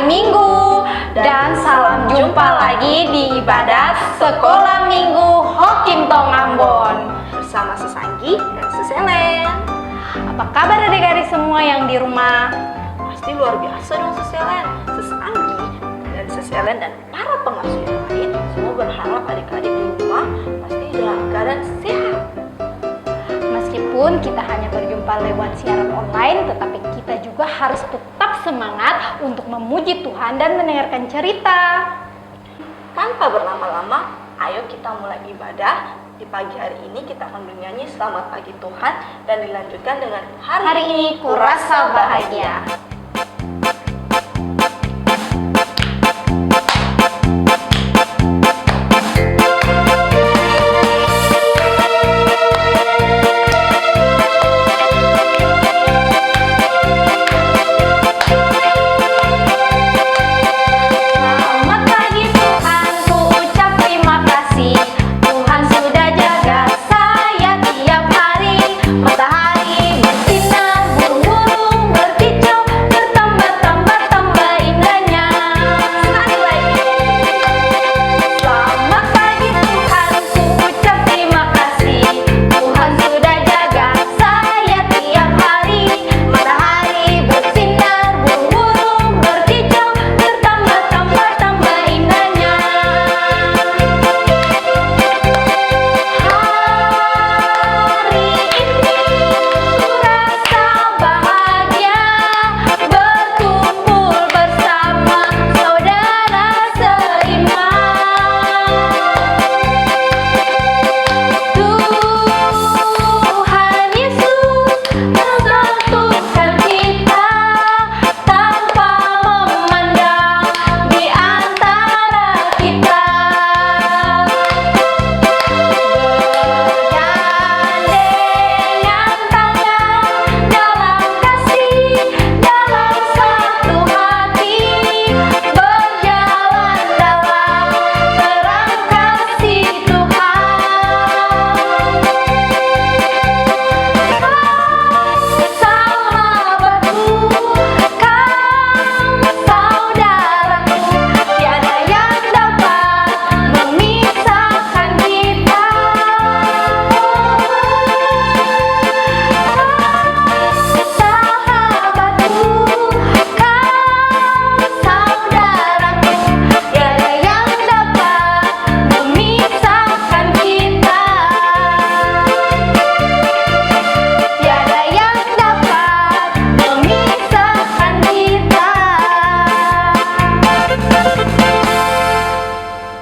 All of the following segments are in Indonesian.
hari Minggu dan salam jumpa lagi di ibadah Sekolah Minggu Hokim Tong Ambon bersama Sesanggi dan Seselen. Apa kabar adik-adik semua yang di rumah? Pasti luar biasa dong Seselen, Sesanggi dan Seselen dan para pengasuh yang lain semua berharap adik-adik di rumah pasti dalam keadaan sehat. Meskipun kita hanya berjumpa lewat siaran online, tetapi kita juga harus tetap semangat untuk memuji Tuhan dan mendengarkan cerita. Tanpa berlama-lama, ayo kita mulai ibadah. Di pagi hari ini kita akan bernyanyi Selamat Pagi Tuhan dan dilanjutkan dengan Hari ini kurasa bahagia.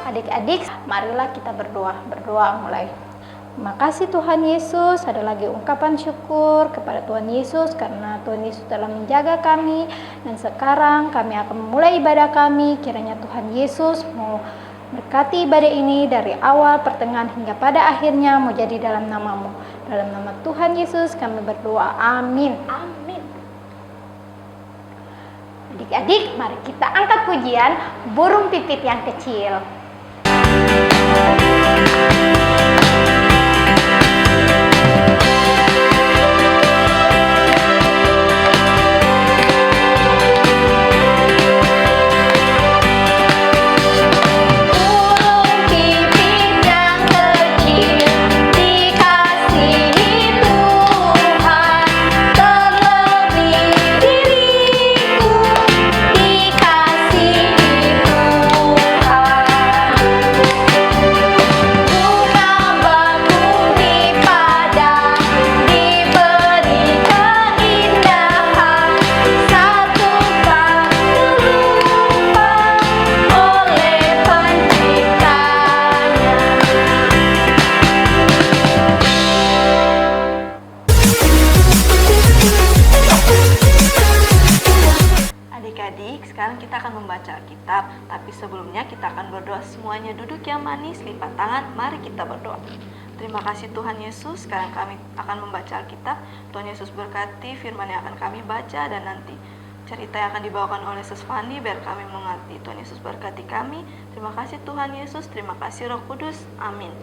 Adik-adik, marilah kita berdoa mulai. Terima kasih Tuhan Yesus, ada lagi ungkapan syukur kepada Tuhan Yesus karena Tuhan Yesus telah menjaga kami. Dan sekarang kami akan memulai ibadah kami, kiranya Tuhan Yesus mau berkati ibadah ini dari awal, pertengahan hingga pada akhirnya mau jadi dalam namamu. Dalam nama Tuhan Yesus kami berdoa, amin. Amin. Adik-adik, mari kita angkat pujian Burung Pipit yang Kecil. Sekarang kita akan membaca Alkitab, tapi sebelumnya kita akan berdoa. Semuanya duduk yang manis, lipat tangan, mari kita berdoa. Terima kasih Tuhan Yesus, sekarang kami akan membaca Alkitab. Tuhan Yesus berkati firman yang akan kami baca dan nanti cerita yang akan dibawakan oleh Sesfandi biar kami mengerti. Tuhan Yesus berkati kami. Terima kasih Tuhan Yesus, terima kasih Roh Kudus, amin.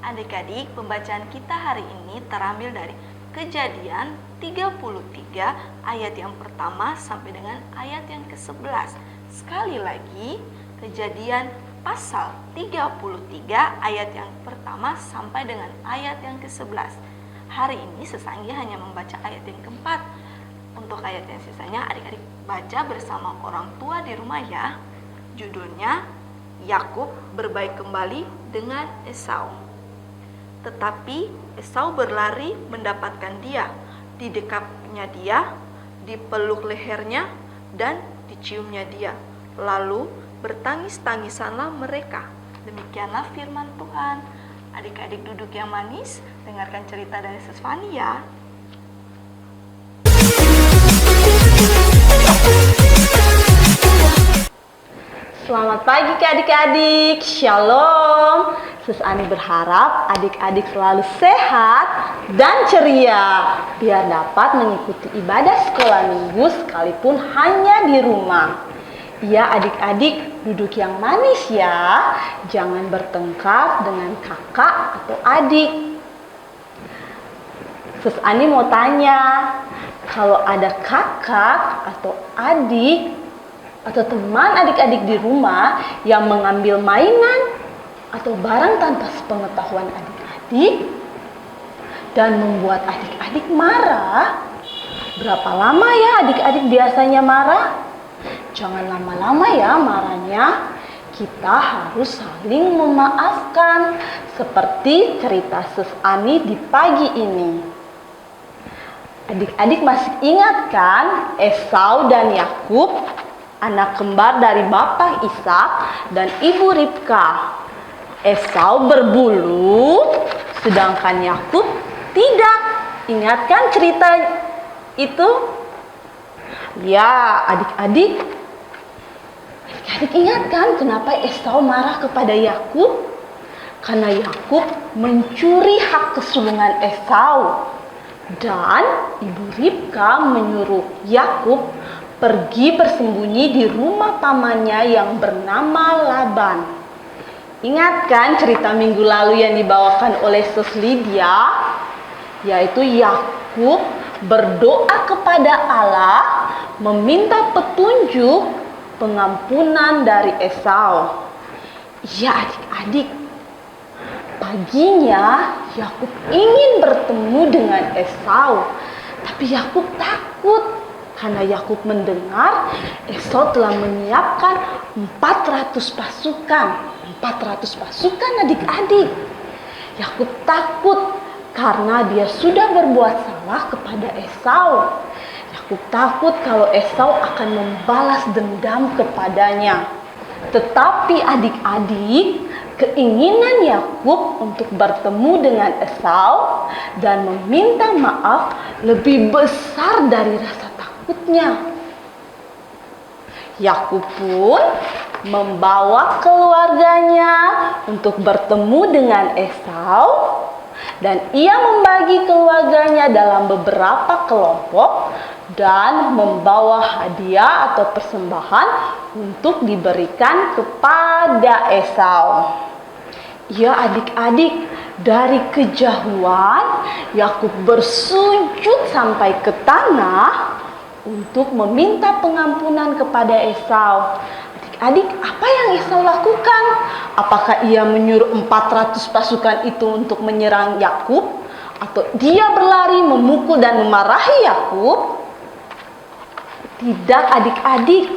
Adik-adik, pembacaan kita hari ini terambil dari Kejadian 33 ayat yang pertama sampai dengan ayat yang ke-11. Sekali lagi, Kejadian pasal 33 ayat yang pertama sampai dengan ayat yang ke-11. Hari ini Sesanggi hanya membaca ayat yang keempat. Untuk ayat yang sisanya adik-adik baca bersama orang tua di rumah ya. Judulnya Yakub berbaik kembali dengan Esau. Tetapi Esau berlari mendapatkan dia, didekapnya dia, dipeluk lehernya dan diciumnya dia. Lalu bertangis-tangisanlah mereka. Demikianlah firman Tuhan. Adik-adik duduk yang manis, dengarkan cerita dari Sus Fani ya. Selamat pagi ke adik-adik, Shalom. Sus Ani berharap adik-adik selalu sehat dan ceria biar dapat mengikuti ibadah sekolah minggu sekalipun hanya di rumah. Ya adik-adik, duduk yang manis ya, jangan bertengkar dengan kakak atau adik. Sus Ani mau tanya, kalau ada kakak atau adik atau teman adik-adik di rumah yang mengambil mainan atau barang tanpa sepengetahuan adik-adik dan membuat adik-adik marah, berapa lama ya adik-adik biasanya marah? Jangan lama-lama ya marahnya. Kita harus saling memaafkan seperti cerita Sus Ani di pagi ini. Adik-adik masih ingat kan Esau dan Yakub, anak kembar dari bapak Ishak dan ibu Ribka. Esau berbulu, sedangkan Yakub tidak. Ingatkan cerita itu? Ya, adik-adik ingat kan kenapa Esau marah kepada Yakub? Karena Yakub mencuri hak kesulungan Esau. Dan ibu Ribka menyuruh Yakub pergi bersembunyi di rumah pamannya yang bernama Laban. Ingat kan cerita minggu lalu yang dibawakan oleh Sus Lydia? Yaitu Yakub berdoa kepada Allah meminta petunjuk pengampunan dari Esau. Ya adik-adik, paginya Yakub ingin bertemu dengan Esau, tapi Yakub takut karena Yakub mendengar Esau telah menyiapkan 400 pasukan. 400 pasukan adik-adik. Yakub takut karena dia sudah berbuat salah kepada Esau. Yakub takut kalau Esau akan membalas dendam kepadanya. Tetapi adik-adik, keinginan Yakub untuk bertemu dengan Esau dan meminta maaf lebih besar dari rasa takutnya. Yakub pun membawa keluarganya untuk bertemu dengan Esau. Dan ia membagi keluarganya dalam beberapa kelompok dan membawa hadiah atau persembahan untuk diberikan kepada Esau. Ya adik-adik, dari kejauhan Yakub bersujud sampai ke tanah untuk meminta pengampunan kepada Esau. Adik, apa yang Esau lakukan? Apakah ia menyuruh 400 pasukan itu untuk menyerang Yakub? Atau dia berlari memukul dan memarahi Yakub? Tidak adik-adik.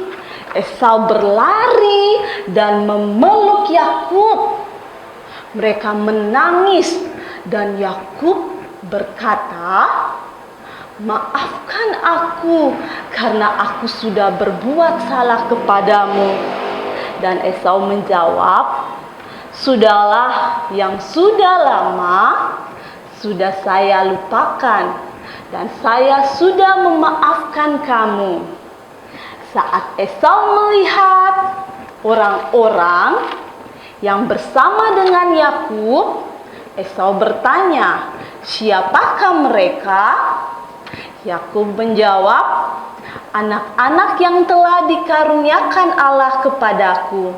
Esau berlari dan memeluk Yakub. Mereka menangis dan Yakub berkata, "Maafkan aku karena aku sudah berbuat salah kepadamu." Dan Esau menjawab, "Sudahlah, yang sudah lama sudah saya lupakan dan saya sudah memaafkan kamu." Saat Esau melihat orang-orang yang bersama dengan Yakub, Esau bertanya, "Siapakah mereka?" Yakub menjawab, "Anak-anak yang telah dikaruniakan Allah kepadaku."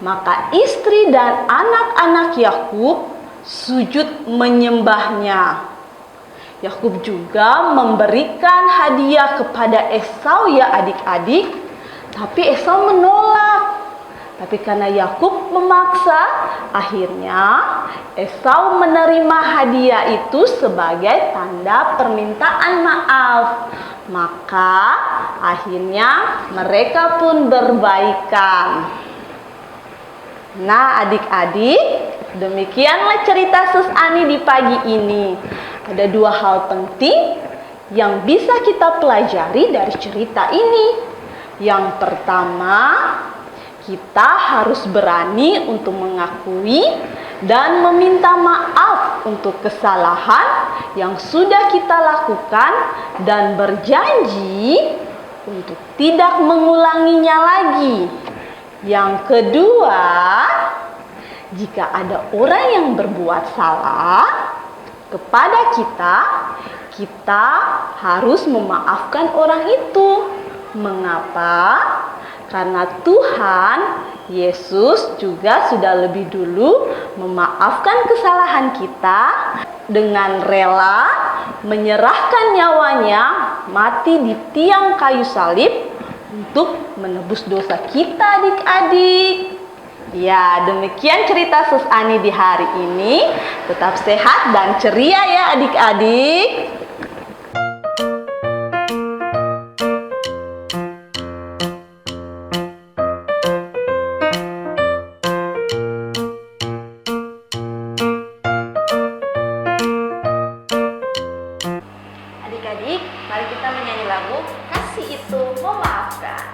Maka istri dan anak-anak Yakub sujud menyembahnya. Yakub juga memberikan hadiah kepada Esau ya adik-adik, tapi Esau menolak. Tapi karena Yakub memaksa, akhirnya Esau menerima hadiah itu sebagai tanda permintaan maaf. Maka akhirnya mereka pun berbaikan. Nah, adik-adik, demikianlah cerita Susani di pagi ini. Ada dua hal penting yang bisa kita pelajari dari cerita ini. Yang pertama, kita harus berani untuk mengakui dan meminta maaf untuk kesalahan yang sudah kita lakukan dan berjanji untuk tidak mengulanginya lagi. Yang kedua, jika ada orang yang berbuat salah kepada kita, kita harus memaafkan orang itu. Mengapa? Karena Tuhan Yesus juga sudah lebih dulu memaafkan kesalahan kita dengan rela menyerahkan nyawanya mati di tiang kayu salib untuk menebus dosa kita, adik-adik. Ya, demikian cerita Susani di hari ini. Tetap sehat dan ceria ya adik-adik. Adik-adik, mari kita menyanyi lagu Kasih Itu Memaafkan.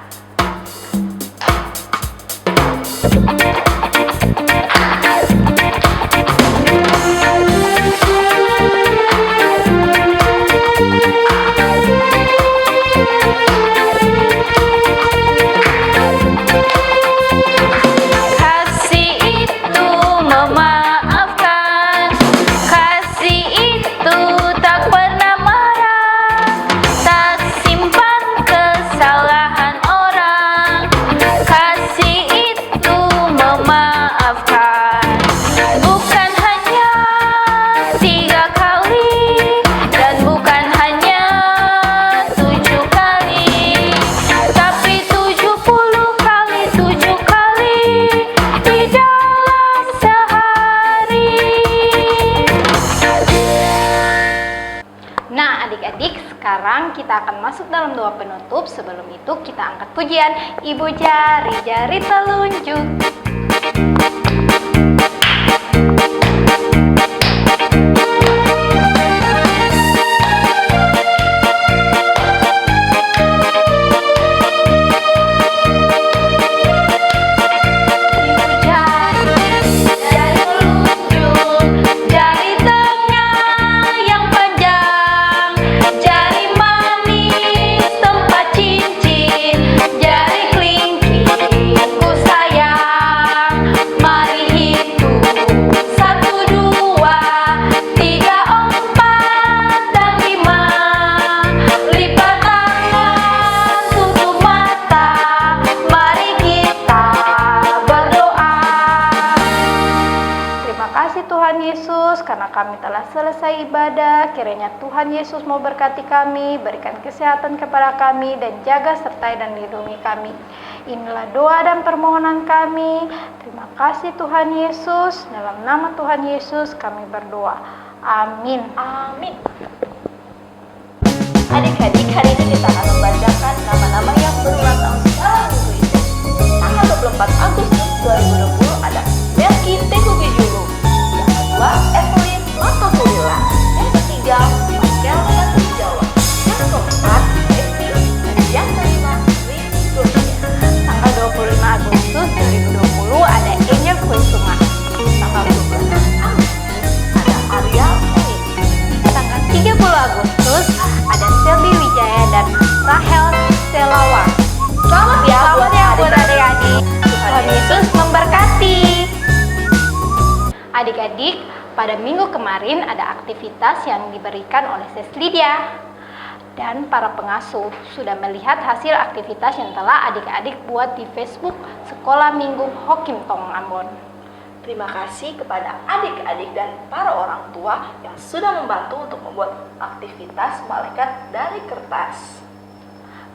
Kasih itu memaafkan, kasih itu tak pernah marah, tak simpan kesalahan orang. Kasih itu memaafkan, bukan hanya 3 kali dan bukan hanya 7 kali, tapi 70 kali 7 kali di dalam sehari. Nah, adik-adik, sekarang kita akan masuk dalam doa penutup. Sebelum itu kita angkat pujian Ibu Jari-jari telunjuk. Jari tengah yang panjang, jari manis tempat cincin, jari kelingking ku sayang. Mari hitung 1, 2, 3, 4 dan 5. Lipat tangan, tutup mata, mari kita berdoa. Terima kasih Tuhan Yesus karena kami telah selesai ibadah. Kiranya Tuhan Yesus mau berkati kami, berikan kesehatan kepada kami dan jaga sertai dan lindungi kami. Inilah doa dan permohonan kami. Terima kasih Tuhan Yesus. Dalam nama Tuhan Yesus kami berdoa. Amin. Amin. Adik-adik, hari ini kita akan membacakan nama-nama yang berulang tahun dalam minggu ini. Tanggal 24 Agustus 2020 ada Melki Teguh Julu. Yang kedua, Evelyn Matakulila. Yang ketiga, Michael Satu Jawa. Yang keempat, Esti. Dan yang kelima, Rini Kurnia. Tanggal 25 Agustus 2020 ada Angel Kusuma. Tanggal 26 Agustus ada Arya Eri. Tanggal 30 Agustus ada Selby Wijaya dan Rahel Selawa. Selamat ya buat buat adik-adik. Tuhan Yesus memberkati. Adik-adik, pada minggu kemarin ada aktivitas yang diberikan oleh Sis Lydia. Dan para pengasuh sudah melihat hasil aktivitas yang telah adik-adik buat di Facebook Sekolah Minggu Hokim Tong Ambon. Terima kasih kepada adik-adik dan para orang tua yang sudah membantu untuk membuat aktivitas malaikat dari kertas.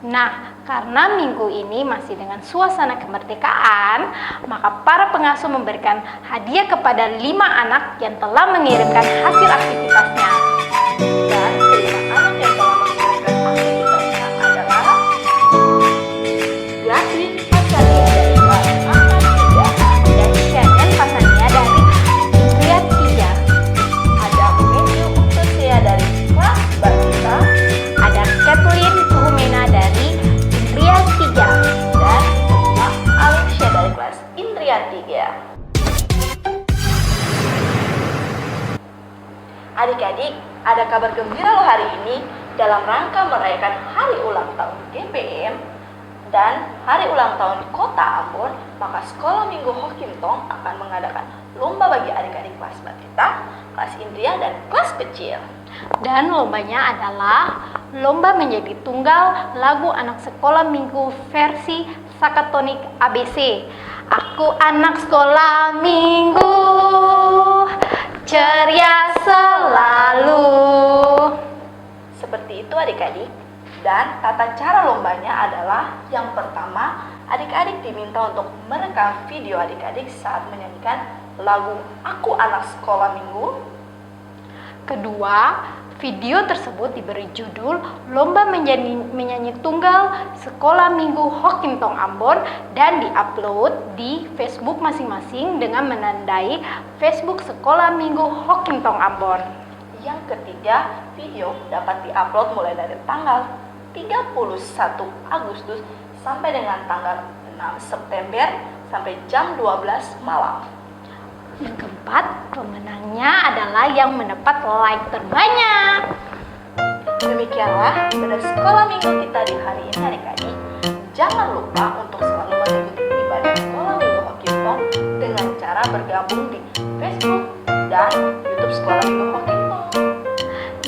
Nah, karena minggu ini masih dengan suasana kemerdekaan, maka para pengasuh memberikan hadiah kepada 5 anak yang telah mengirimkan hasil aktivitasnya. Dan kelima anak yang telah mengirimkan aktivitasnya adalah Gladys Pasania dari kelas angkat 3, Dan Shannon Pasania dari Indria 3. ada Matthew Uktusia dari kelas Batita, Ada Kathleen Rumena dari Indria 3. dan Mbak Alicia dari kelas Indria 3. Adik-adik, ada kabar gembira loh hari ini. Dalam rangka merayakan hari ulang tahun GPM dan hari ulang tahun Kota Ambon, maka Sekolah Minggu Hokimtong akan mengadakan lomba bagi adik-adik kelas Batita, kelas Indria, dan kelas kecil. Dan lombanya adalah lomba menjadi tunggal lagu anak sekolah minggu versi Sakatonik ABC. Aku anak sekolah minggu, ceria selalu. Seperti itu adik-adik. Dan tata cara lombanya adalah yang pertama, adik-adik diminta untuk merekam video adik-adik saat menyanyikan lagu Aku Anak Sekolah Minggu. Kedua, video tersebut diberi judul Lomba Menyanyi Tunggal Sekolah Minggu Hokimtong Ambon dan diupload di Facebook masing-masing dengan menandai Facebook Sekolah Minggu Hokimtong Ambon. Yang ketiga, video dapat diupload mulai dari tanggal 31 Agustus sampai dengan tanggal 6 September sampai jam 12 malam. Yang keempat, pemenangnya adalah yang mendapat like terbanyak. Demikianlah pada sekolah minggu kita di hari ini adik-adik. Jangan lupa untuk selalu mengikuti ibadah sekolah minggu Hokimtong dengan cara bergabung di Facebook dan YouTube Sekolah Minggu Hokimtong.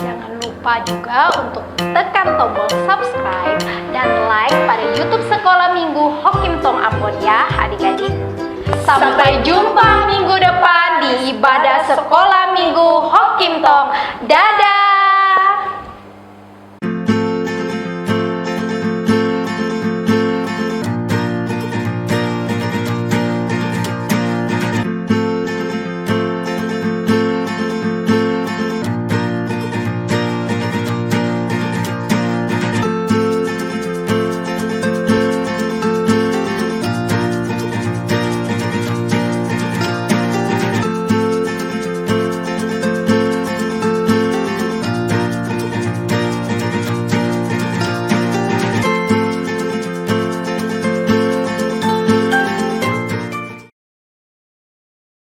Jangan lupa juga untuk tekan tombol subscribe dan like pada YouTube Sekolah Minggu Hokimtong Ambon ya adik-adik. Sampai jumpa minggu depan di ibadah Sekolah Minggu Hokimtong. Dadah!